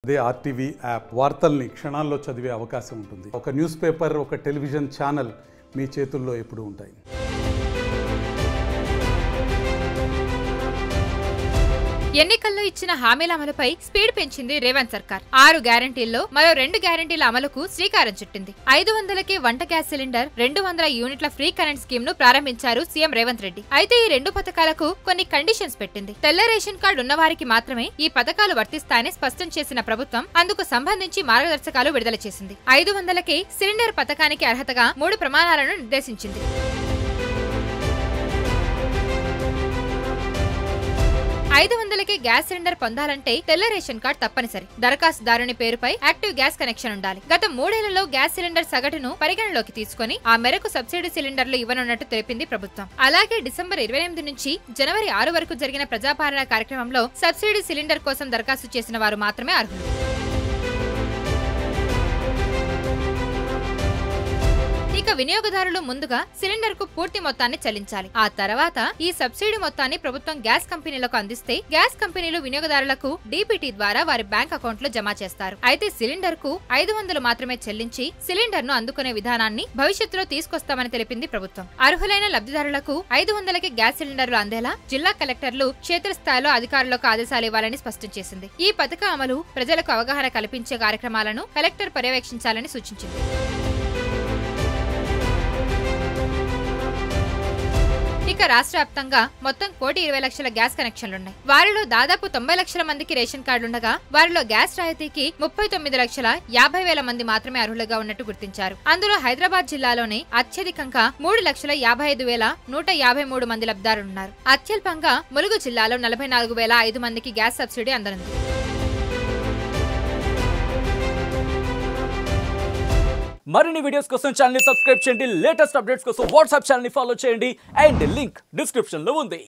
అదే RTV app వార్తల్ని క్షణాల్లో చదివే అవకాశం ఉంటుంది. ఒక న్యూస్ పేపర్, ఒక టెలివిజన్ ఛానల్ మీ చేతుల్లో ఎప్పుడూ ఉంటాయి. ఎన్నికల్లో ఇచ్చిన హామీల అమలుపై స్పీడ్ పెంచింది రేవంత్ సర్కార్. 6 గ్యారంటీల్లో మరో 2 గ్యారంటీల అమలుకు శ్రీకారం చుట్టింది. 500కే వంట గ్యాస్ సిలిండర్, 200 యూనిట్ల ఫ్రీ కరెంట్ స్కీమ్ ను ప్రారంభించారు సీఎం రేవంత్ రెడ్డి. అయితే ఈ 2 పథకాలకు కొన్ని కండిషన్స్ పెట్టింది. తెల్ల రేషన్ కార్డు ఉన్నవారికి మాత్రమే ఈ పథకాలు వర్తిస్తాయని స్పష్టం చేసిన ప్రభుత్వం అందుకు సంబంధించి మార్గదర్శకాలు విడుదల చేసింది. 500కే సిలిండర్ పథకానికి అర్హతగా 3 ప్రమాణాలను నిర్దేశించింది. 500కే గ్యాస్ సిలిండర్ పొందాలంటే తెల్ల రేషన్ కార్డు తప్పనిసరి. దరఖాస్తుదారుని పేరుపై యాక్టివ్ గ్యాస్ కనెక్షన్ ఉండాలి. గత 3 ఏళ్లలో గ్యాస్ సిలిండర్ సగటును పరిగణలోకి తీసుకుని ఆ మేరకు సబ్సిడీ సిలిండర్లు ఇవ్వనున్నట్టు తెలిపింది ప్రభుత్వం. అలాగే డిసెంబర్ 28 నుంచి జనవరి 6 వరకు జరిగిన ప్రజాపాలన కార్యక్రమంలో సబ్సిడీ సిలిండర్ కోసం దరఖాస్తు చేసిన వారు మాత్రమే అర్హులు. ఇక వినియోగదారులు ముందుగా సిలిండర్ కు పూర్తి మొత్తాన్ని చెల్లించాలి. ఆ తర్వాత ఈ సబ్సిడీ మొత్తాన్ని ప్రభుత్వం గ్యాస్ కంపెనీలకు అందిస్తే గ్యాస్ కంపెనీలు వినియోగదారులకు డీబీటీ ద్వారా వారి బ్యాంక్ అకౌంట్ లో జమ చేస్తారు. అయితే సిలిండర్ కు 500 మాత్రమే చెల్లించి సిలిండర్ ను అందుకునే విధానాన్ని భవిష్యత్తులో తీసుకొస్తామని తెలిపింది ప్రభుత్వం. అర్హులైన లబ్ధిదారులకు 500కి గ్యాస్ సిలిండర్లు అందేలా జిల్లా కలెక్టర్లు క్షేత్రస్థాయిలో అధికారులకు ఆదేశాలు ఇవ్వాలని స్పష్టం చేసింది. ఈ పథక అమలు ప్రజలకు అవగాహన కల్పించే కార్యక్రమాలను కలెక్టర్ పర్యవేక్షించాలని సూచించింది. ఇక రాష్ట్ర వ్యాప్తంగా మొత్తం 1,20,00,000 గ్యాస్ కనెక్షన్లున్నాయి. వారిలో దాదాపు 90 లక్షల మందికి రేషన్ కార్డులుండగా వారిలో గ్యాస్ రాయితీకి 39,50,000 మంది మాత్రమే అర్హులుగా ఉన్నట్టు గుర్తించారు. అందులో హైదరాబాద్ జిల్లాలోనే అత్యధికంగా 3,55,153 మంది లబ్ధిదారులున్నారు. అత్యల్పంగా ములుగు జిల్లాలో 44,005 మందికి గ్యాస్ సబ్సిడీ అందనుంది. మరిన్ని వీడియోస్ కోసం ఛానల్ ని సబ్స్క్రైబ్ చేయండి. లేటెస్ట్ అప్డేట్స్ కోసం వాట్సాప్ ఛానల్ ని ఫాలో చేయండి. అండ్ లింక్ డిస్క్రిప్షన్ లో ఉంది.